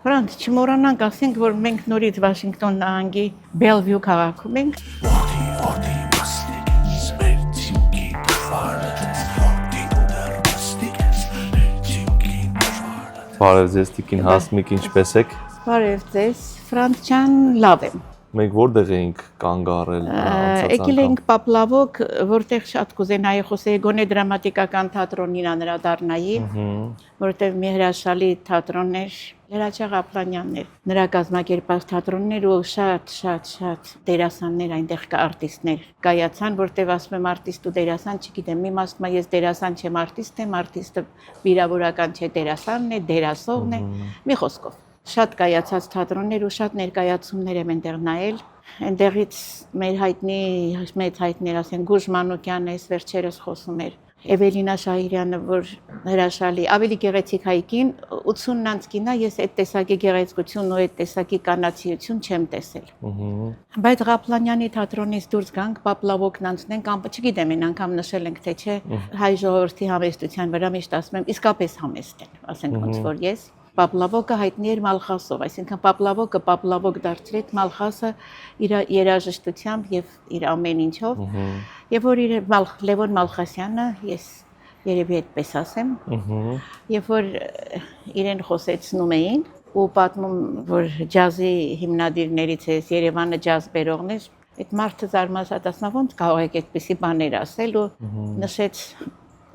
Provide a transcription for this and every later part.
Ֆրանց, չմոռանանք ասենք, որ մենք նորից Վաշինգտոն նահանգի Բելվյու քաղաքում ենք։ Բարև ձեզ տիկին Հասմիկ, ինչպես եք։ Բարև ձեզ, Ֆրանց ջան, լավ եմ։ Մենք որտեղ էինք կանգ առել Եկել ենք Պապլավոկ, որտեղ շատ կուզենայի խոսեի գոնե դրամատիկական թատրոնին անդրադառնայի, որտեղ մի հրաշալի թատրոն էր, Լրաչաղ Ափլանյանն էր, նրա կազմակերպած թատրոններ ու շատ դերասաններ այնտեղ կա արտիստներ կայացան, որտեղ ասում եմ արտիստ ու դերասան, չգիտեմ, մի մասնա ես դերասան չեմ, արտիստ եմ, արտիստը վիրավորական չէ, դերասանն է, դերասողն է, մի խոսքով։ Շատ կայացած թատրոններ ու շատ ներկայացումներ եմ այնտեղ նայել։ Այնտեղից մեր հայտնի ասեն Գուժ Մանուկյանը էս վերջերս խոսում էր, Էվելինա Շահիրյանը, որ հրաշալի, ավելի գեղեցիկ հայկին, 80-ն անց կինա, ես այդ տեսակի գեղեցկություն ու այդ տեսակի կանացիություն չեմ տեսել։ Բայց Ղափլանյանի թատրոնից դուրս գանք, Պապլավոկն անցնենք, չգիտեմ, այն անգամ նշել ենք, թե չէ, հայ ժողովրդի համեստության վրա միշտ ասում եմ, իսկապես համեստ են, ասենք ոնց որ ես։ Պապլավոկը հայտնի էր Մալխասով, այսինքն Պապլավոկը Պապլավոկ դարձրեց Մալխասը իր երաժշտությամբ եւ իր ամեն ինչով։ Եվ որ Լևոն Մալխասյանը, ես երևի այդպես ասեմ, երբ որ իրեն խոսեցնում էին ու պատմում, որ ջազի հիմնադիրներից է, Երևանը ջազ բերողն էր, այդ մարդը զարմացած ասում, ոնց կարող եք այդպիսի բաներ ասել ու նշեց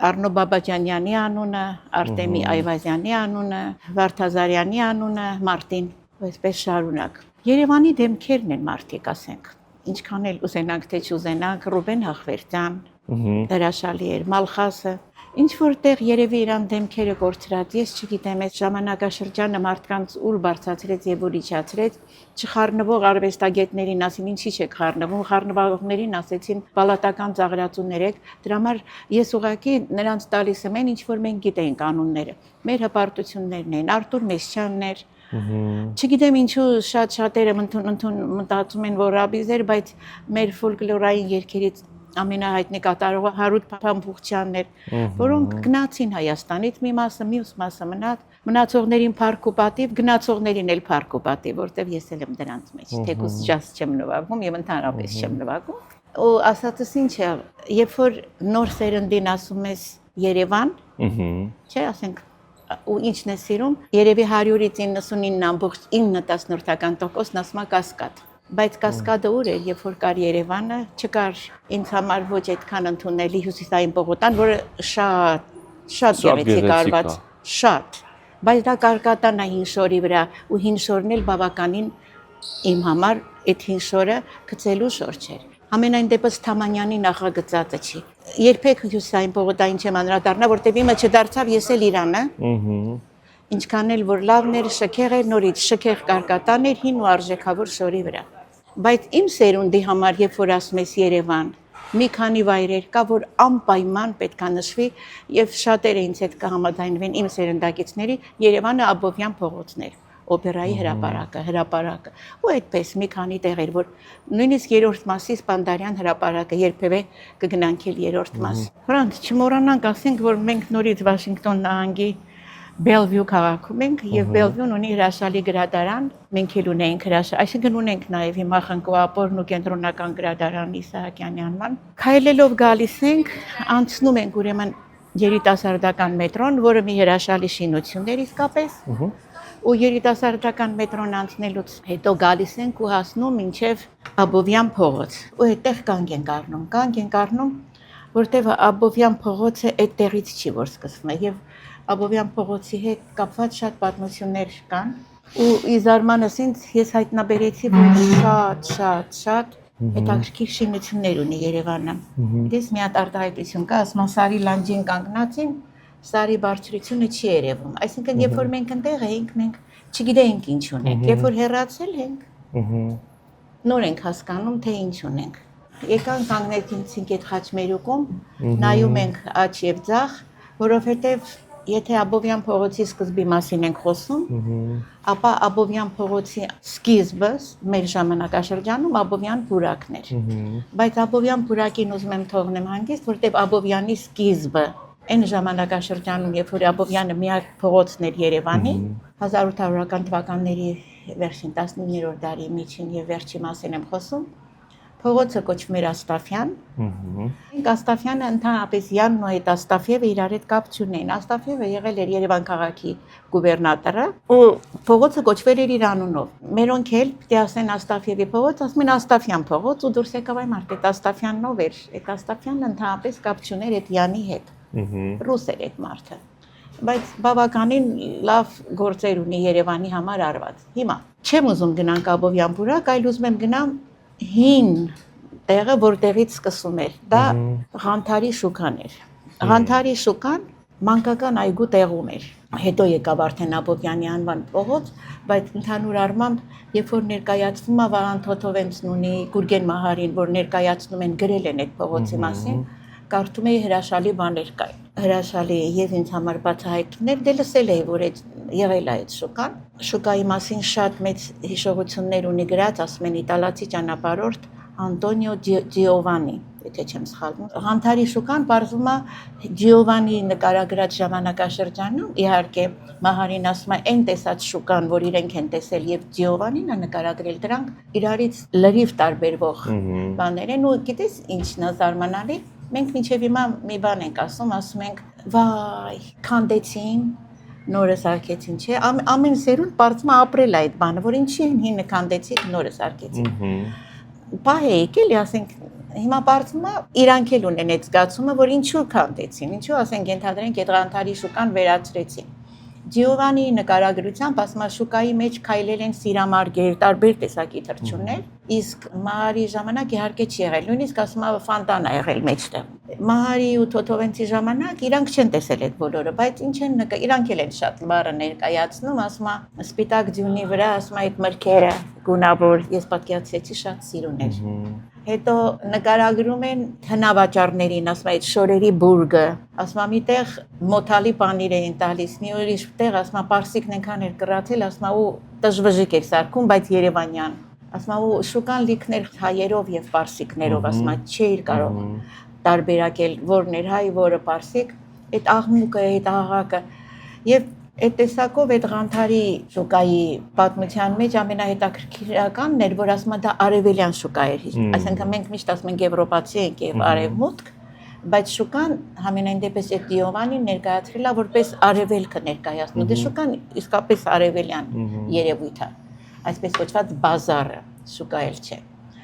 Արնո Բաբաջանյանի անունը, Արտեմի Այվազյանի անունը, Վարդազարյանի անունը, Մարտին, այսպես շարունակ։ Երևանի դեմքերն են մարդիկ, ասենք, ինչքան էլ ուզենանք թե չուզենանք, Ռուբեն Հախվերդյան, հրաշալի էր, Մալխասը, ինչ որտեղ երևի իրան դեմքերը կորցրած, ես չգիտեմ, այս ժամանակաշրջանը մարդկանց ուր բարձրացրեց եւ ուր իջացրեց, չխառնվող արվեստագետներին ասին, ինչի՞ չեք խառնվում, խառնվողներին ասեցին պալատական ծաղրածուներ եք, դրա համար ես ուղղակի նրանց տալիս եմ այն, ինչ որ մենք գիտենք կանոնները։ Մեր հպարտություններն են, Արտուր Մեսչյանն էր, չգիտեմ ինչու շատերը մտածում են, որ ռաբիզեր, բայց մեր ֆոլկլորային երգերից ամենահայտնի կատարողը Հարութ Փամփուխչյանն էր, որոնք գնացին Հայաստանից, մի մասը, մյուս մասը մնացողներին փառք ու պատիվ, գնացողներին էլ փառք ու պատիվ, որտեվ ես էլ եմ դրանց մեջ, թեկուզ ջազ չեմ նվագում եւ ընդհանրապես չեմ նվագում։ Ու ասածս ինչ է, երբ որ նոր սերնդին ասում ես Երևան, չէ, ասենք ու ինչն է սիրում, երևի 100-ից 99.9% ասում է Կասկադ։ Բայց Կասկադը ուր էր, երբ որ կար Երևանը, չկար ինձ համար ոչ այդքան ընդունելի Հյուսիսային պողոտան, որը շատ գեղեցիկ արված, շատ, բայց դա կարկատան է հին շորի վրա ու հին շորն էլ բավականին իմ համար այդ հին շորը գցելու շոր չէր։ Ամենայն դեպս Թամանյանի նախագծածը չի։ Երբեք Հյուսիսային պողոտային չեմ անդրադառնա, որտեվ իմը չդարձավ ես էլ Իրանը։ Ինչքան էլ որ լավն էր, շքեղ էր, նորից շքեղ կարկատան էր հին ու արժեքավոր շորի վրա։ Բայց իմ սերունդի համար, երբ որ ասում ես Երևան, մի քանի վայրեր կա, որ անպայման պետք է նշվի եւ շատերը ինձ հետ կհամաձայնվեն իմ սերնդակիցների Երևանը Աբովյան փողոցն էր, օպերայի հրապարակը։ Ու այդպես մի քանի տեղեր, որ նույնիսկ երրորդ մասի Սպանդարյան հրապարակը երբևէ կգնանք էլ երրորդ մաս։ Ֆրանց, չմոռանանք ասենք, որ մենք նորից Վաշինգտոն նահանգի Բելվյու քաղաքում ենք եւ Բելվյուն ունի հրաշալի գրադարան, մենք էլ ունենք այսինքն ունենք նաեւ հիմա Խնկո-Ապորն ու կենտրոնական գրադարան Իսահակյանի անվան։ Քայլելով գալիս ենք, անցնում ենք ուրեմն երիտասարդական մետրոն, որը մի հրաշալի շինություն էր իսկապես։ Ու երիտասարդական մետրոն անցնելուց հետո գալիս ենք ու հասնում մինչև Աբովյան փողոց։ Ու այդտեղ կանգ ենք առնում, որտեղ Աբովյան փողոցը այդ տեղից չի որ սկսվում է եւ Աբովյան փողոցի հետ կապված շատ պատմություններ կան ու իզարմանս ինձ ես հայտնաբերեցի որ շատ հետաքրքիր շինություններ ունի Երևանը։ Դες մի հատ արտահայտություն կա, ասում Սարի լանջին կանգնածին, Սարի բարձրությունը չի երևում։ Այսինքն երբ որ մենք այնտեղ էինք, մենք չգիտեինք ինչ ունենք, երբ որ հեռացել ենք, նոր ենք հասկանում թե ինչ ունենք։ Եկան կանգնեցինք այդ խաչմերուկում, նայում ենք աջ եւ ձախ, որովհետեւ եթե Աբովյան փողոցի սկզբի մասին ենք խոսում, ապա Աբովյան փողոցի սկիզբը մեր ժամանակաշրջանում Աբովյան պուրակն էր։ Բայց Աբովյան պուրակին ուզում եմ թողնեմ հանգիստ, որտեղ Աբովյանի սկիզբը Այն ժամանակաշրջանում, երբ որ Աբովյանը միակ փողոցն էր Երևանի, 1800-ական թվականների վերջին 19-րդ դարի միջին եւ վերջի մասին եմ խոսում, փողոցը կոչվում էր Աստաֆյան։ Աստաֆյանը ընդհանրապես Յանն ու այդ Աստաֆյևը իրար հետ կապ չունեն։ Աստաֆյևը եղել էր Երևան քաղաքի գուբերնատորը ու փողոցը կոչվել էր իր անունով։ Մերոնք էլ պիտի ասեն Աստաֆյևի փողոց, ասում են Աստաֆյան փողոց ու դուրս եկավ այն մարդ այդ Աստաֆյանն ով էր։ Այդ Աստաֆյանն ընդհանրապես կապ չուներ այդ Յանի հետ։ Ռուս էր այդ մարդը։ Բայց բավականին լավ գործեր ունի Երևանի համար արված։ Հիմա չեմ ուզում գնանք Աբովյան բուրակ, այլ ուզում եմ գնամ հին տեղը, որտեղից սկսում էր, դա Ղանթարի շուկան էր։ Ղանթարի շուկան մանկական այգու տեղում էր։ Հետո եկավ արդեն Աբովյանի անվան փողոց, բայց ընդհանուր առմամբ, երբ որ ներկայացվում է Վահան Թոթովենցնունի, Գուրգեն Մահարին, որ ներկայացնում են, գրել են այդ փողոցի մասին, կարդում էի հրաշալի բաներ կային։ Հրաշալի եւ ինձ համար բացահայտներ, դե լսել էի, որ այդ եղել է այդ շուկան։ Շուկայի մասին շատ մեծ հիշողություններ ունի գրած, ասում են իտալացի ճանապարհորդ Անտոնիո Ջիովանի, եթե չեմ սխալվում։ Ղանթարի շուկան բարձվում է Ջիովանի նկարագրած ժամանակաշրջանում, իհարկե Մահարին ասում է այն տեսած շուկան, որ իրենք են տեսել եւ Ջիովանին է նկարագրել, դրանք իրարից լրիվ տարբերվող բաներ են ու գիտես ինչն է զարմանալի, մենք մինչև հիմա մի բան ենք ասում ենք վայ, քանդեցին, նորը սարքեցին, չէ, ամեն սերունդ բարձում է ապրել այդ բանը, որ ինչի են հինը քանդեցին, նորը սարքեցին։ Պահ է եկել, ասենք, հիմա բարձում է իրանք էլ ունեն այդ զգացումը, որ ինչու քանդեցին, ինչու ասենք ենթադրենք այդ Ղանթարի շուկան վերացրեցին։ Ջիովանի նկարագրությամբ ասում է շուկայի մեջ քայլել են սիրամարգեր, տարբեր տեսակի թռչուններ, իսկ Մահարի ժամանակ իհարկե չի եղել, նույնիսկ ասում է ֆոնտան է եղել մեջտեղ։ Մահարի ու Թոթովենցի ժամանակ իրանք չեն տեսել այդ բոլորը, բայց ինչ են իրանք էլ են շատ բառը ներկայացնում, ասում է սպիտակ ձյունի վրա, ասում է այդ մրգերը գունավոր, ես պատկերացրեցի շատ սիրուն էր։ Հետո նկարագրում են հնավաճառներին, ասում է այդ շորերի բուրգը, ասում է միտեղ մոթալի պանիր էին տալիս, մի ուրիշ տեղ ասում է պարսիկն այնքան էր կռացել, ասում է ու տժվժիկ էր սարքում, բայց երևանյան, ասում է ու շուկան լիքներ հայերով եւ պարսիկներով, ասում է չէր կարող տարբերակել որն էր հայ, որը պարսիկ, այդ աղմուկը, այդ աղաղակը եւ այդ տեսակով այդ Ղանթարի շուկայի պատմության մեջ ամենահետաքրքիրականն էր, որ ասում է դա արևելյան շուկա էր, այսինքն մենք միշտ ասում ենք եվրոպացի ենք եւ արևմուտք, բայց շուկան համենայն դեպս այդ Ջիովանին ներկայացրել է որպես արևելքը ներկայացնում, դե շուկան իսկապես արևելյան երևույթ է, այսպես կոչված բազարը, շուկա էլ չէ։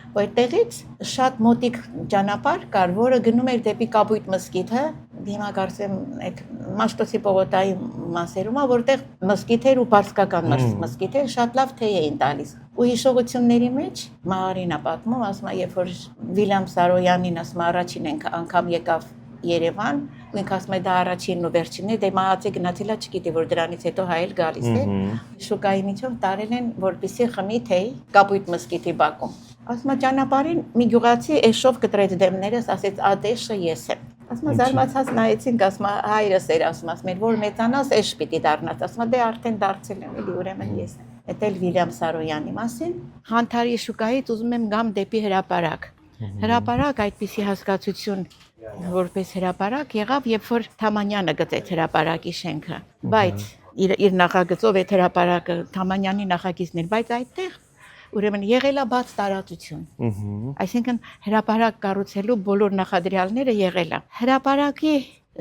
Որտեղից շատ մոտիկ ճանապարհ կար, որը գնում էր դեպի Կապույտ մզկիթը, հիմա կարծեմ այդ Մաշտոցի պողոտայի մասերում է, որտեղ մզկիթեր ու պարսկական մզկիթեր շատ լավ թեյ էին տալիս։ Ու հիշողությունների մեջ Մահարին է պատմում, ասում է, երբ որ Վիլյամ Սարոյանին ասում է առաջին անգամ եկավ Երևան, ու ինքը ասում է դա առաջինն ու վերջինն է, դե մահացե գնացել է, չգիտի որ դրանից հետո հայել գալիս է։ Շուկայի միջով տարել են, որպեսզի խմի թեյ Կապույտ մզկիթի բակում։ Ասում է ճանապարհին մի գյուղացի էշով կտրեց դեմներս, ասեց ադեշը ես եմ։ Ասում է զարմացած նայեցինք, ասում է հայրս էր, ասում է որ մեծանաս էշ պիտի դառնաս, ասում է դե արդեն դարձել եմ, էլի ուրեմն ես եմ։ Էդ էլ Վիլյամ Սարոյանի մասին։ Ղանթարի շուկայից ուզում եմ գամ դեպի հրապարակ։ Հրապարակ այդպիսի հասկացություն որպես հրապարակ եղավ, երբ որ Թամանյանը գծեց հրապարակի շենքը, բայց իր նախագծով այդ հրապարակը Թամանյանի նախագիծն էր, բայց այդտեղ ուրեմն եղել է բաց տարածություն։ Այսինքն հրապարակ կառուցելու բոլոր նախադրյալները եղել է։ Հրապարակի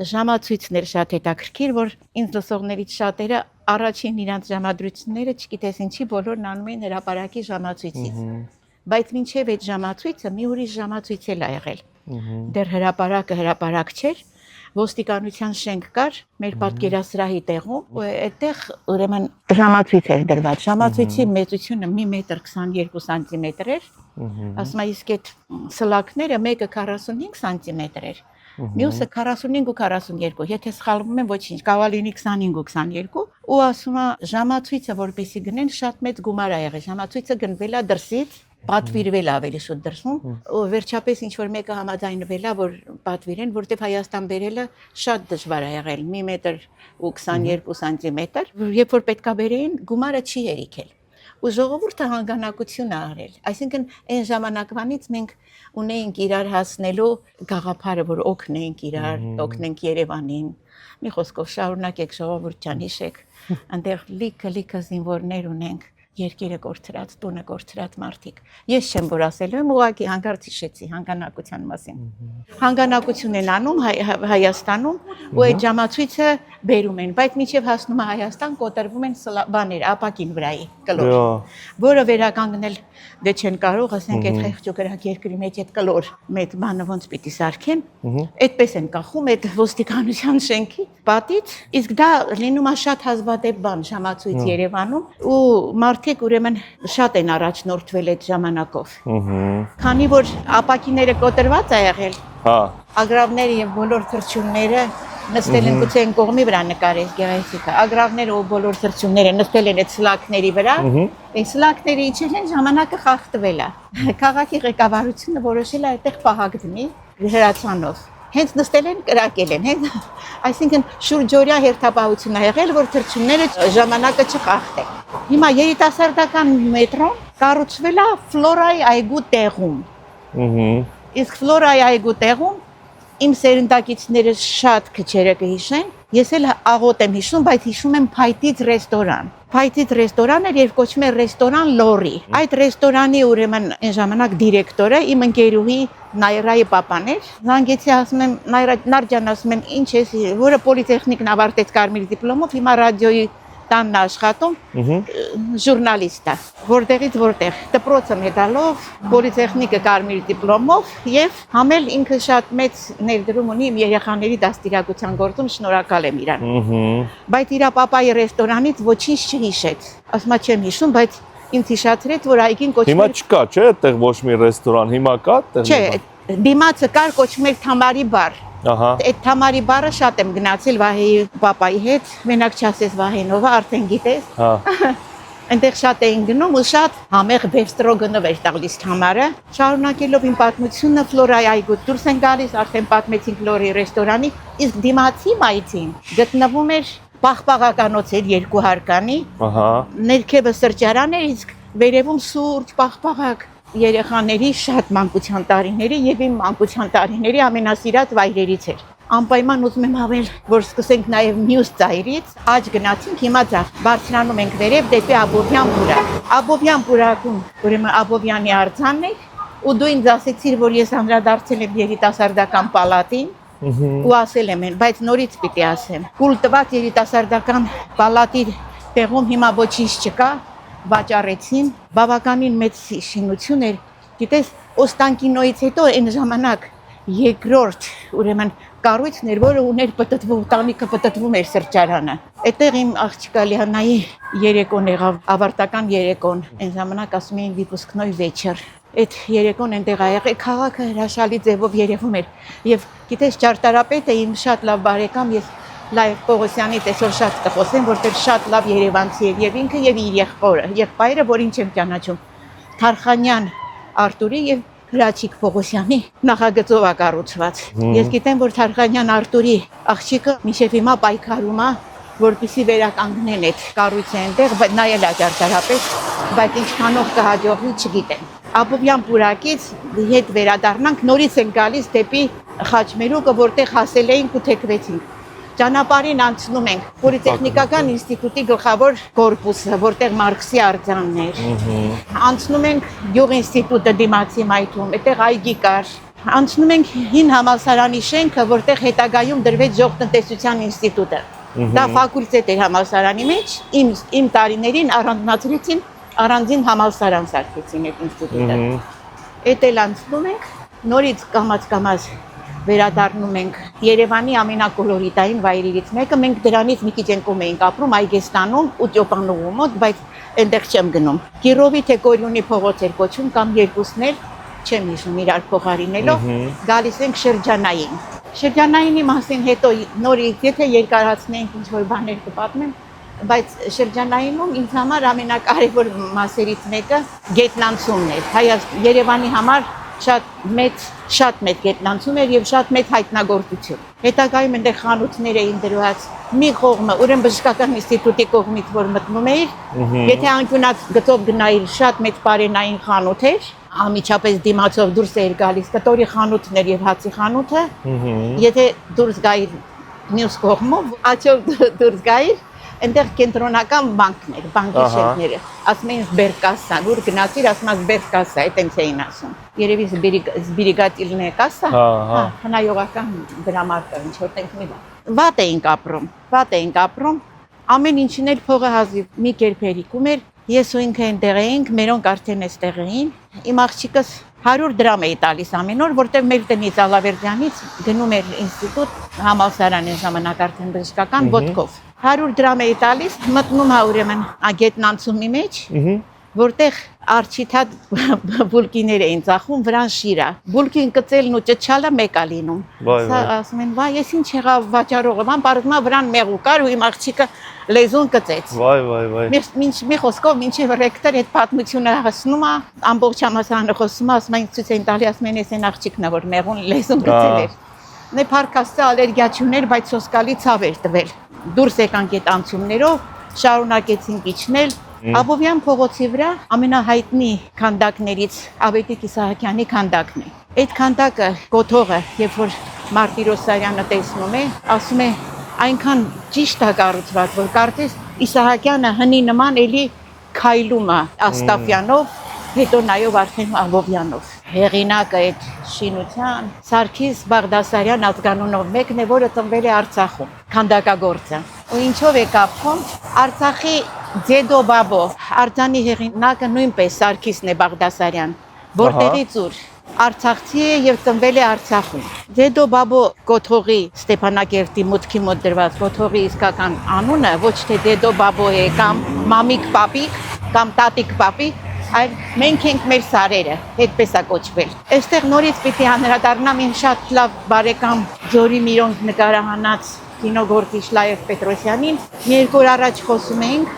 ժամացույցն էր շատ հետաքրքիր, որ ինձ լսողներից շատերը առաջին իրանց ժամադրությունները չգիտես ինչի բոլորն անում են հրապարակի ժամացույցից։ Բայց մինչև այդ ժամացույցը մի ուրիշ ժամացույց էլ ա եղել։ Դեռ հրապարակը հրապարակ չէր, ոստիկանության շենք կար մեր պատկերասրահի տեղում, ու այդտեղ ուրեմն ժամացույց էր դրված։ Ժամացույցի մեծությունը 1.22 սանտիմետր էր, ասում եմ իսկ այդ սլակները մեկը 45 սանտիմետր էր, մյուսը 45 ու 42, եթե սխալվում եմ ոչինչ, կարող լինի 25 ու 22, ու ասում եմ ժամացույցը որպեսի գնեն շատ մեծ գումար ա եղել, ժամացույցը գնվել է դրսից, պատվիրվել ավելի շուտ դրսում, ու վերջապես ինչ որ մեկը համաձայնվել է, որ պատվիրեն, որտեվ Հայաստան բերելը շատ դժվար է եղել, 1.22 սանտիմետր, երբ որ պետքա բերեին, գումարը չի երիքել։ ու ժողովուրդը հանգանակություն ա արել։ Այսինքն այն ժամանակվանից մենք ունեինք իրար հասնելու գաղափարը, որ օգնենք իրար, օգնենք Երևանին։ Մի խոսքով շարունակեք ժողովուրդ ջան, հիշեք, այնտեղ լիքը զինվորներ ունենք, երկիրը կորցրած, տունը կորցրած մարդիկ։ Ես չեմ որ ասելու եմ, ուղղակի հանկարծ հիշեցի հանգանակության մասին։ Հանգանակություն են անում Հայաստանում ու այդ ժամացույցը բերում են, բայց մինչև հասնում է Հայաստան կոտրվում են բաներ, ապակին վրայի կլոր, որը վերականգնել դե չեն կարող, ասենք այդ խեղճուկրակ երկրի մեջ այդ կլոր մեծ բանը ոնց պիտի սարքեն, այդպես են կախում այդ ոստիկանության շենքի պատից, իսկ դա լինում է շատ հազվադեպ բան ժամացույց Երևանում ու մարդիկ ուրեմն շատ են առաջնորդվել այդ ժամանակով։ Քանի որ ապակիները կոտրված ա եղել, ագրավները եւ բոլոր թռչունները նստել են գուցե այն կողմի վրա նկարես գեղեցիկը, ագրավները ու բոլոր թռչունները նստել են այդ սլակների վրա, այն սլակները իջել են ժամանակը խախտվել է։ Քաղաքի ղեկավարությունը որոշել է այդտեղ պահակ դնի հրացանով։ Հենց նստել են, կրակել են, հենց այսինքն շուրջօրյա հերթապահություն ա եղել, որ թռչունները ժամանակը չխախտեն։ Հիմա երիտասարդական մետրոն կառուցվել է Ֆլորայի այգու տեղում։ Իսկ Ֆլորայի այգու տեղում իմ սերնդակիցները շատ քչերը կհիշեն, ես էլ աղոտ եմ հիշում, բայց հիշում եմ Փայտից ռեստորան։ Փայտից ռեստորան էր եւ կոչվում էր ռեստորան Լորի։ Այդ ռեստորանի ուրեմն այն ժամանակ դիրեկտորը իմ ընկերուհի Նայրայի պապան էր։ Զանգեցի ասում եմ Նայրա ջան, ասում եմ ինչ ես, որը պոլիտեխնիկն ավարտեց կարմիր դիպլոմով, հիմա ռադիոյի տանն աշխատում, ժուրնալիստ է, որտեղից որտեղ, դպրոցը մեդալով, պոլիտեխնիկը կարմիր դիպլոմով եւ համել ինքը շատ մեծ ներդրում ունի իմ երեխաների դաստիարակության գործում, շնորհակալ եմ իրան։ Բայց իր պապայի ռեստորանից ոչինչ չհիշեց, ասում եմ չեմ հիշում, բայց ինձ հիշացրեց, որ այգին կոչվում Հիմա չկա, չէ՞, այդտեղ ոչ մի ռեստորան, հիմա կա այդտեղ։ Չէ, դիմացը կար կոչվում էր Թամարի բար։ Այդ Թամարի բարը շատ եմ գնացել Վահեի պապայի հետ, մենակ չասես Վահենովը, արդեն գիտես։ Այնտեղ շատ էին գնում ու շատ համեղ բեստրոգնով էր տալիս Թամարը։ Շարունակելով իմ պատմությունը Ֆլորայի այգուց դուրս են գալիս, արդեն պատմեցինք Ֆլորի ռեստորանի, իսկ դիմացի մայթին գտնվում էր պաղպաղականոց էր երկու հարկանի, ներքևը սրճարան էր, իսկ վերևում սուրճ պաղպաղակ երեխաների շատ մանկության տարիների եւ իմ մանկության տարիների ամենասիրած վայրերից էր։ Անպայման ուզում եմ հավել, որ սկսենք նաեւ մյուս ծայրից, աջ գնացինք, հիմա ձախ, բարձրանում ենք վերև դեպի Աբովյան պուրակ։ Աբովյան պուրակում, ուրեմն Աբովյանի արձանն է, ու դու ինձ ասեցիր, որ ես անդրադարձել եմ երիտասարդական պալատին, ու ասել եմ, բայց նորից պիտի ասեմ։ Կուլ տված երիտասարդական պալատի տեղում հիմա ոչինչ չկա, վաճառեցին, բավականին մեծ շինություն էր, գիտես, Օստանկինոյից հետո այն ժամանակ երկրորդ ուրեմն կառույցն էր, որը ուներ պտտվում, տանիքը պտտվում էր սրճարանը։ Այդտեղ իմ աղջիկա Լիանայի երեկոն եղավ, ավարտական երեկոն, այն ժամանակ ասում էին վիպուսկնոյ վեչեր։ Այդ երեկոն այնտեղ ա եղել, քաղաքը հրաշալի ձևով երևում էր։ Եվ գիտես, ճարտարապետը իմ շատ լավ բարեկամ, ես Լայվ Պողոսյանից այսօր շատ կխոսեմ, որտեղ շատ լավ երևանցի էր եւ ինքը եւ իր եղբայրը, որին չեմ ճանաչում, Թարխանյան Արտուրի եւ Հրաչիկ Պողոսյանի նախագծով ա կառուցված։ Ես գիտեմ, որ Թարխանյան Արտուրի աղջիկը մինչեւ հիմա պայքարում է, որպեսզի վերականգնեն այդ կառույցը այնտեղ, բայց նայել ա ճարտարապետ, բայց ինչքանով կհաջողվի չգիտեմ։ Աբովյան պուրակից հետ վերադառնանք, նորից են գալիս դեպի Խաչմերուկը, որտեղ հասել էինք ու թեքվեցինք։ Ճանապարհին անցնում ենք Պոլիտեխնիկական ինստիտուտի գլխավոր կորպուսը, որտեղ Մարքսի արձանն էր։ Անցնում ենք Գյուղ ինստիտուտը դիմացի մայթում, այդտեղ այգի կար։ Անցնում ենք հին համալսարանի շենքը, որտեղ հետագայում դրվեց Ժողովրդատնտեսության ինստիտուտը։ Դա ֆակուլտետ էր համալսարանի մեջ, իմ տարիներին առանձնացրեցին, առանձին համալսարան սարքեցին այդ ինստիտուտը։ Էդ էլ անցնում ենք, նորից կամաց վերադառնում ենք Երևանի ամենակոլորիտային վայրերից մեկը, մենք դրանից մի քիչ ընկում էինք ապրում Այգեստանում ու Ճոպանուղու մոտ, բայց այնտեղ չեմ գնում։ Կիրովի թե Կորյունի փողոց էր կոչում կամ երկուսն էր, չեմ հիշում իրար փոխարինելով, գալիս ենք Շրջանային։ Շրջանայինի մասին հետո նորից եթե երկարացնենք ինչ-որ բաներ կպատմեմ, բայց Շրջանայինում ինձ համար ամենակարևոր մասերից մեկը գետնանցումն էր։ Երևանի համար շատ մեծ գետնանցում էր եւ շատ մեծ հայտնագործություն։ Հետագայում այնտեղ խանութներ էին դրված։ Մի կողմը ուրեմն բժշկական ինստիտուտի կողմից որ մտնում էր, եթե անկյունած գծով գնայիր շատ մեծ բարենային խանութ էր, ամիջապես դիմացով դուրս էր գալիս կտորի խանութն էր եւ հացի խանութը։ Եթե դուրս գայիր մյուս կողմով, աչով դուրս գայիր, այնտեղ կենտրոնական բանկն էր, բանկիշերները, ասում էին Սբերկասան, ուր գնացիր, ասում ես Սբերկասա, այդտենց էին ասում։ Երևի Սբերիգատիլն է կասա, հնայողական դրամարկղ, ինչ որ տենք մի բան։ Վատ էինք ապրում, ամեն ինչին էլ փողը հազիվ մի կերպ հերիքում էր, ես ու ինքը այնտեղ էինք, մերոնք արդեն էստեղ էին, իմ աղջիկս 100 դրամ էի տալիս ամեն օր, որտեղ մեր տնից Ալավերդյանից գնում էր ինստիտուտ համալսարանի ժամանակ արդեն բժշկական ոտքով։ 100 դրամ էի տալիս, մտնում ա ուրեմն ագետնանցումի մեջ, որտեղ արչիթատ բուլկիներ էին ծախում, վրան շիրա։ Բուլկին կծելն ու ճչալը մեկ ա լինում։ Սա ասում են, վայ, ես ինչ եղավ վաճառողը, ման բարձնա վրան մեղու կար ու իմ աղջիկը լեզուն կծեց։ Վայ։ Մի խոսքով մինչև ռեկտոր այդ պատմությունը հասնում ա, ամբողջ համալսարանը խոսում ա, ասում են ցույց են տալի, ասում են, ես այն աղջիկն ա, որ մեղուն լեզուն գծել էր։ Նե փառքաստը ալերգիա չուներ, բայց սոսկալի ցավ էր տվել։ Դուրս եկանք այդ անցումներով, շարունակեցինք իջնել։ Աբովյան փողոցի վրա ամենահայտնի քանդակներից Ավետիք Իսահակյանի քանդակն է։ Այդ քանդակը կոթողը, երբ որ Մարտիրոսարյանը տեսնում է, ասում է այնքան ճիշտ է կառուցված, որ կարծես Իսահակյանը հնի նման էլի քայլում է Աստաֆյանով, հետո նայով արդեն Աբովյանով։ Հեղինակը այդ շինության Սարգիս Բաղդասարյան ազգանունով մեկն է, որը ծնվել է Արցախում, քանդակագործը։ Ու ինչով է կապվում Արցախի Ձեդո Բաբո, արձանի հեղինակը նույնպես Սարգիսն է Բաղդասարյան, որտեղից ուր Արցախցի է եւ ծնվել է Արցախում։ Ձեդո Բաբո կոթողի Ստեփանակերտի մուտքի մոտ դրված կոթողի իսկական անունը ոչ թե Ձեդո Բաբո է կամ Մամիկ Պապիկ կամ Տատիկ Պապիկ, այլ մենք ենք մեր սարերը, այդպես է կոչվել։ Այստեղ նորից պիտի անդրադառնամ իմ շատ լավ բարեկամ Ձորի Միրոնք նկարահանած կինոգործիչ Լայև Պետրոսյանին։ Մի երկու օր առաջ խոսում էինք,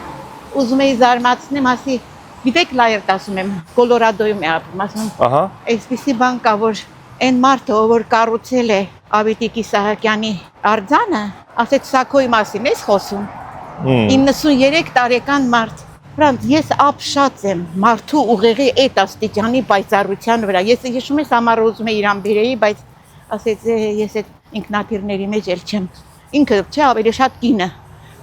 ուզում էի զարմացնեմ, ասի, գիտեք Լայև ասում եմ, Կոլորադոյում է ապրում, ասում եմ, այսպիսի բան կա, որ այն մարդը, որ կառուցել է Ավետիք Իսահակյանի արձանը, ասեց Սաքոյի մասին ես խոսում։ 93 տարեկան մարդ։ Ֆրանց, ես ապշած եմ մարդու ուղեղի այդ աստիճանի պայծառության վրա։ Ես հիշում եմ Սամարը ուզում է իրան բերեի, բայց ասեց ես այդ ինքնաթիռների մեջ էլ չեմ։ Ինքը չէ, ավելի շատ կինը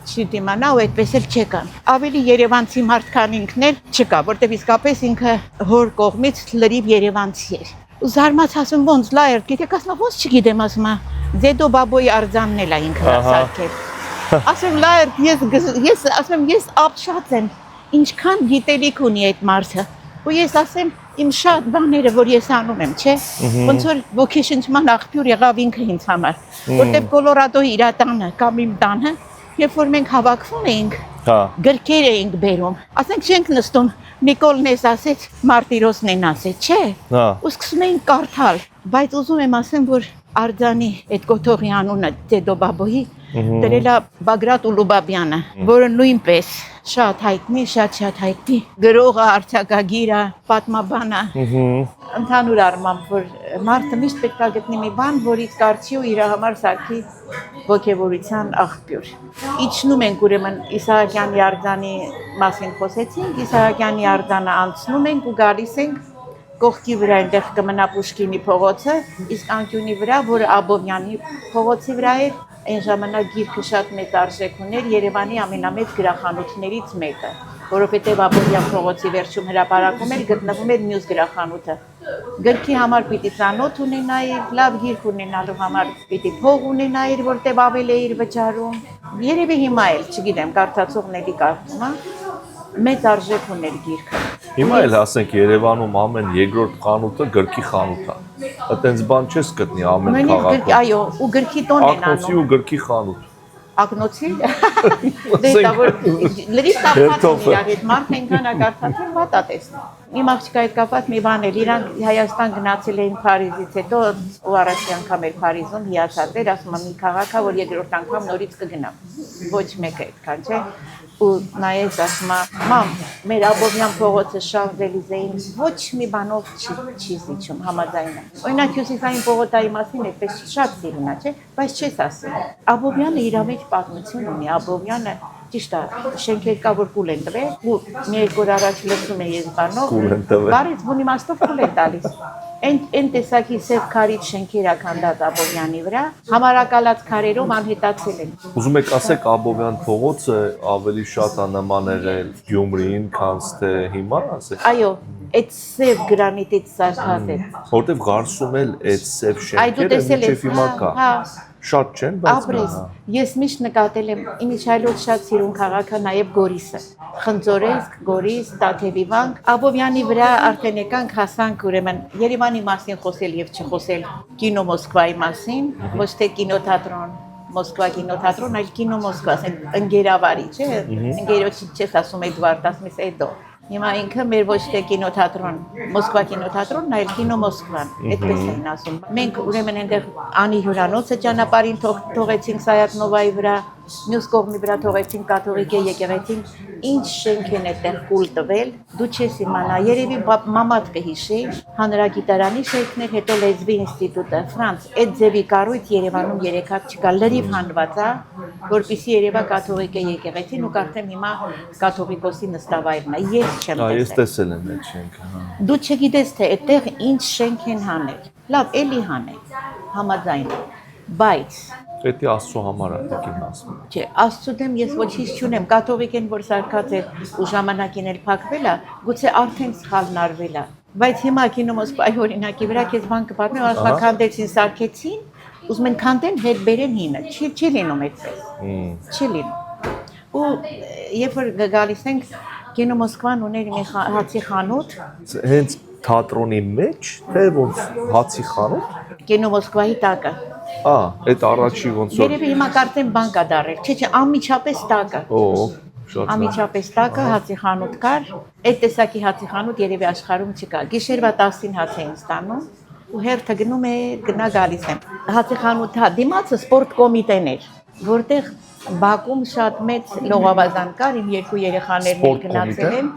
չի դիմանա ու այդպես էլ չեկան։ Ավելի երևանցի մարդ քան ինքն էլ չկա, որտեղ իսկապես ինքը հոր կողմից լրիվ երևանցի էր։ Ու զարմաց ասում ոնց լայր, գիտեք ասում ոնց չգիտեմ ասում Ձեդո Բաբոյի արձանն էլ է ինքը սարքել։ Ասում լայր, ես ասում ես ապշած եմ, ինչքան գիտելիք ունի այդ մարդը։ Ու ես ասեմ իմ շատ բաները, որ ես անում եմ, չէ՞։ Ոնց որ ոգեշնչման աղբյուր եղավ ինքը ինձ համար, որտեղ Կոլորադոյի իր տանը կամ իմ տանը, երբ որ մենք հավաքվում էինք, գրքեր էինք բերում, ասենք չենք նստում, Նիկոլն էս ասեց, Մարտիրոսն են ասեց, չէ՞։ Ու սկսում էինք կարդալ, բայց ուզում եմ ասեմ, որ արձանի այդ կոթողի անունը Ձեդո Բաբոյի դրել է Բագրատ Ուլուբաբյանը, որը նույնպես շատ հայտնի, շատ հայտնի գրողը, արձակագիրը, պատմաբանը։ Ընդհանուր առմամբ, որ մարդը միշտ պետք է գտնի մի բան, որից կարծի ու իր համար սարքի ոգևորության աղբյուր։ Իջնում ենք ուրեմն Իսահակյանի արձանի մասին խոսեցինք, Իսահակյանի արձանը անցնում ենք ու գալիս ենք կողքի վրա այնտեղ կմնա Պուշկինի փողոցը, իսկ անկյունի վրա, որը Աբովյանի փողոցի վրա էր, այն ժամանակ գիրքը շատ մեծ արժեք ուներ, Երևանի ամենամեծ գրախանութներից մեկը, որովհետև Աբովյան փողոցի վերջում հրապարակում էր գտնվում էր մյուս գրախանութը։ Գրքի համար պիտի ծանոթ ունենայիր, լավ գիրք ունենալու համար պիտի փող ունենայիր, որտեղ ավել էիր վճարում։ Երևի հիմա էլ, չգիտեմ, կարդացողն էլի կարդում է, մեծ արժեք ուներ գիրքը։ Հիմա էլ ասենք Երևանում ամեն երկրորդ խանութը գրքի խանութ է։ Այդտենց բան չես գտնի ամեն քաղաքում։ Այո, ու գրքի տոն են անում։ Ակնոցի ու գրքի խանութ։ Ակնոցի։ Դե դա որ լրիվ տապված իրար հետ մարդն այնքան ակարդացել վատ է տեսնում։ Իմ աղջիկա հետ կապված մի բան էլ իրանք Հայաստան գնացել էին Փարիզից հետո ու առաջի անգամ էր Փարիզում հիացած էր, ասում եմ մի քաղաք է, որ երկրորդ անգամ նորից կգնամ։ Ոչ մեկը այդքան, չէ։ ու նայեց ասում է մամ մեր Աբովյան փողոցը Շանզելիզեին ոչ մի բանով չի զիջում համաձայնը օրինակ հյուսիսային պողոտայի մասին այդպես շատ սիրուն է չէ բայց չես ասել Աբովյանը իր մեջ պատմություն ունի Աբովյանը ճիշտ է շենքեր կա որ կուլ են տվել ու մի երկու օր առաջ լսում եմ ես բանով բարից բուն իմաստով կուլ են տալիս Այն տեսակի սև քարից շենքեր ականդած Աբովյանի վրա համարակալած քարերով անհետացել են։ Ուզում եք ասեք Աբովյան փողոցը ավելի շատ նման եղել Գյումրիին, քան թե հիմա, ասեք։ Այո, այդ սև գրանիտից սարքած է։ Որտեվ Ղարսում էլ այդ սև շենքերը մինչև հիմա կա։ Շատ չեն, բայց Ապրես, ես միշտ նկատել եմ իմիջայլոց շատ սիրուն քաղաքը նաև Գորիսը։ Խնձորեսկ, Գորիս, Տաթևի վանք, Աբովյանի վրա արդեն եկանք հասանք ուրեմն Երևանի մասին խոսել եւ չխոսել կինո Մոսկվայի մասին, ոչ թե կինոթատրոն, Մոսկվա կինոթատրոն, այլ կինո Մոսկվա, ասենք ընկերավարի, չէ՞, ընկերոջի չես ասում Էդվարդ, ասում ես Էդո։ Հիմա ինքը մեր ոչ թե կինոթատրոն, Մոսկվա կինոթատրոնն, այլ կինո Մոսկվան, այդպես էին ասում։ Մենք ուրեմն այնտեղ Անի հյուրանոցը ճանապարհին թողեցինք Սայաթնովայի վրա, մյուս կողմի վրա թողեցինք կաթողիկե եկեղեցին, ինչ շենք են այդտեղ կուլ տվել, դու չես իմանա, երևի մամատ կհիշի, հանրագիտարանի շենքներ, հետո լեզվի ինստիտուտը, Ֆրանց, այդ ձևի կառույց Երևանում երեք հատ չկա, լրիվ հանված է, որպեսզի երևա կաթողիկե եկեղեցին ու կարծեմ հիմա կաթողիկոսի նստավայրն է, ես չեմ տեսել։ Ես տեսել եմ այդ շենքը։ Դու չգիտես թե այդտեղ ինչ շենք են հանել։ Լավ, էլի հանել, համաձայն, բայց Պետք է Աստծո համար է դեպքին ասում։ Չէ, Աստծո դեմ ես ոչինչ չունեմ, կաթողիկեն որ սարքած է ու ժամանակին էլ փակվել է, գուցե արդեն սխալն արվել է։ Բայց հիմա կինո Մոսկվայի օրինակի վրա քեզ բան կպատմեմ, ասма քանդեցին, սարքեցին, ուզում են քանդեն հետ բերեն հինը, չի լինում այդպես։ Չի լինում։ Ու երբ որ գալիս ենք կինո Մոսկվան ուներ մի հացի խանութ, հենց թատրոնի մեջ, թե ոնց հացի խանութ։ կինո Մոսկվայի տակը։ Այդ առաջի ոնց որ Երևի հիմա կարծեմ բան կա դարել։ Չէ, անմիջապես տակը։ Շատ Անմիջապես տակը հացի խանութ կար։ Այդ տեսակի հացի խանութ երևի աշխարհում չկա։ Գիշերվա 10-ին հաց էին ստանում ու հերթը գնում է գնա գալիս եմ։ Հացի խանութի դիմացը սպորտ կոմիտեն էր, որտեղ Բաքում շատ մեծ լողավազան կար, իմ երկու երեխաներն էլ գնացել են։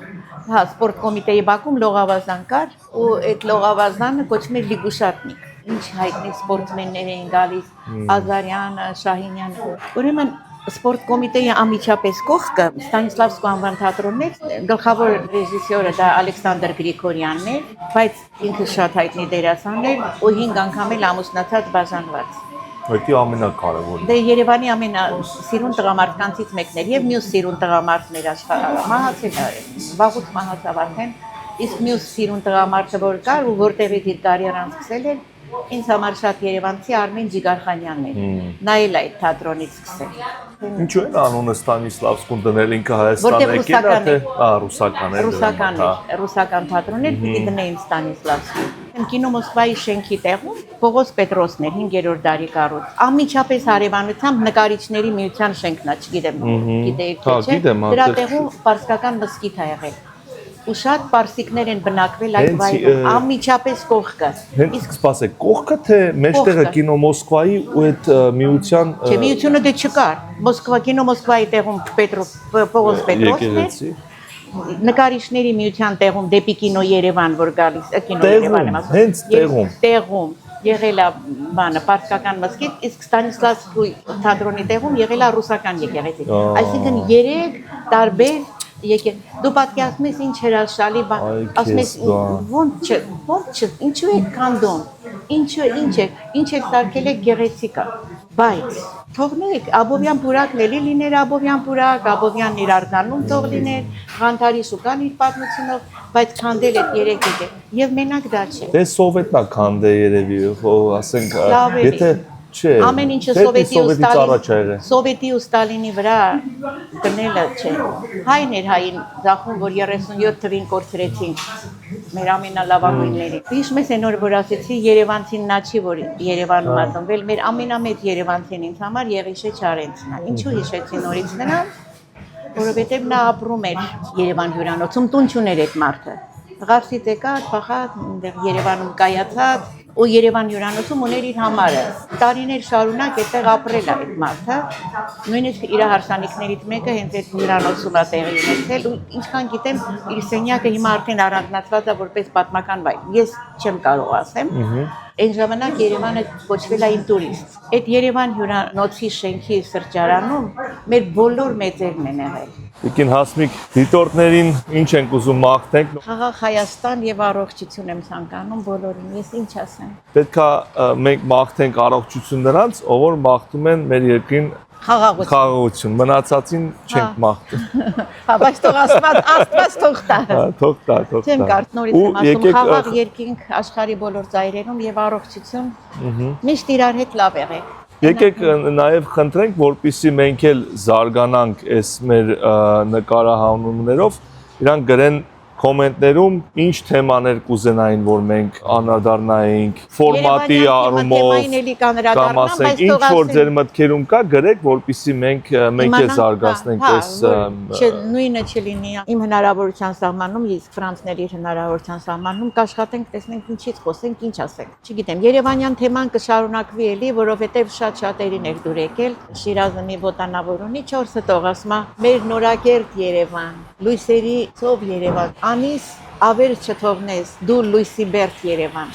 Հա, սպորտ կոմիտեի Բաքում լողավազան կար ու այդ լողավազանը կոչվում էր Լիգուշատնիկ։ Ինչ հայտնի սպորտմեններ էին գալիս, Ազարյանը, Շահինյանը։ Ուրեմն սպորտ կոմիտեի անմիջապես կողքը Ստանիսլավսկու անվան թատրոնն էր, գլխավոր ռեժիսորը դա Ալեքսանդր Գրիգորյանն էր, բայց ինքը շատ հայտնի դերասան էր ու 5 անգամ էլ ամուսնացած բաժանված։ Դա ամենակարևորը։ Դե Երևանի ամենասիրուն տղամարդկանցից մեկն էր եւ մյուս սիրուն տղամարդներ աշխարհը մահացել է, վաղուց մահացավ արդեն, իսկ մյուս սիրուն տղամարդը որ կար ու որտեղից իր կարիերան սկսել էր, ինձ համար շատ երևանցի Արմեն Ջիգարխանյանն էր։ Նա էլ այդ թատրոնից սկսել։ Ինչու են անունը Ստանիսլավսկուն դնել ինքը Հայաստան եկել է թե ռուսական է։ Ռուսական թատրոնն էր, պիտի դնեին Ստանիսլավսկուն։ Կինո Մոսկվայի շենքի տեղում Պողոս Պետրոսն էր 5-րդ դարի կառույց։ Անմիջապես հարևանությամբ նկարիչների միության շենքն է, չգիտեմ, գիտեիք թե չէ։ Դրա տեղում պարսկական մզկիթ է եղել։ Ու շատ պարսիկներ են բնակվել այդ վայրում, անմիջապես կողքը։ Իսկ սպասեք, կողքը թե մեջտեղը կինո Մոսկվայի ու այդ միության Չէ, միությունը դե չկար։ Կինո Մոսկվայի տեղում Պողոս Պետրոսն էր։ Նկարիչների միության տեղում դեպի կինո Երևան որ գալիս, կինո Երևան եմ ասում։ Հենց տեղում եղել է բանը պարսկական մզկիթ, իսկ Ստանիսլավսկու թատրոնի տեղում եղել է ռուսական եկեղեցի։ Այսինքն 3 տարբեր Դու պատկերացնում ես ինչ հրաշալի բան, ասում ես ոնց չէ, ինչու է կանդոն, ինչ է սարքել է գեղեցիկ է, բայց թողնեք, Աբովյան պուրակն էլի լիներ Աբովյան պուրակ, Աբովյանն իր արձանում թող լիներ, Ղանթարի շուկան իր պատմությունով, բայց քանդել այդ երեքը եւ մենակ դա չէ։ Դե սովետնա քանդե երևի, ասենք, եթե Չէ, ամեն ինչը Սովետի ու Ստալինի վրա դնելը չէ։ Հայն էր հային ձախում, որ 37 թվին կորցրեցին մեր ամենալավագույնների։ Հիշում ես այն օրը, որ ասեցի Երևանցին նա չի, որ Երևանում ածնվել, մեր ամենամեծ երևանցին ինձ համար Եղիշե Չարենցն է։ Ինչու հիշեցի նորից նրան, որովհետև նա ապրում էր Երևան հյուրանոցում, տուն չուներ այդ մարդը։ Ղարսից եկած, փախած, Երևանում կայացած, ու Երևան հյուրանոցում ուներ իր համարը։ Տարիներ շարունակ այդտեղ ապրել է այդ մարդը։ Նույնիսկ իր հարսանիքներից մեկը հենց այդ հյուրանոցում է տեղի ունեցել ու ինչքան գիտեմ իր սենյակը հիմա արդեն առանձնացված է որպես պատմական վայր։ Ես չեմ կարող ասեմ։ Այն ժամանակ Երևանը կոչվել է ինտուրիստ։ Այդ Երևան հյուրանոցի շենքի սրճարանում մեր բոլոր մեծերն են եղել։ Տիկին Հասմիկ, դիտորդներին ինչ ենք ուզում մաղթենք։ Խաղաղ Հայաստան եւ առողջություն եմ ցանկանում բոլորին։ Ես ինչ ասեմ։ Պետք է մենք մաղթենք առողջություն նրանց, ով որ մաղթում են մեր երկրին խաղաղություն, մնացածին չենք մաղթում։ Հա, բայց թող Աստված թող տա։ Թող տա։ Չեմ կարծ նորից եմ ասում խաղաղ երկինք աշխարհի բոլոր ծայրերում եւ առողջություն։ Միշտ իրար հետ լավ եղեք։ Եկեք նաև խնդրենք, որպեսզի մենք էլ զարգանանք այս մեր նկարահանումներով, իրանք գրեն կոմենտներում ինչ թեմաներ կուզենային, որ մենք անդրադառնայինք ֆորմատի առումով կամ ասենք ինչ որ ձեր մտքերում կա, գրեք, որպեսզի մենք էլ զարգացնենք այս նույնը չլինի իմ հնարավորության սահմանում, իսկ ֆրանսների հնարավորության սահմանում կաշխատենք, տեսնենք ինչից խոսենք, ինչ ասենք։ Չգիտեմ, Երևանյան թեման կշարունակվի էլի, որովհետև շատ շատերին եք դուր եկել, Շիրազը մի ոտանավոր ունի 4 տող, ասում է մեր նորակերտ Երևան, լույսերի ծով Երևան, անիս ավեր չթողնես, դու լույսի բերդ Երևան։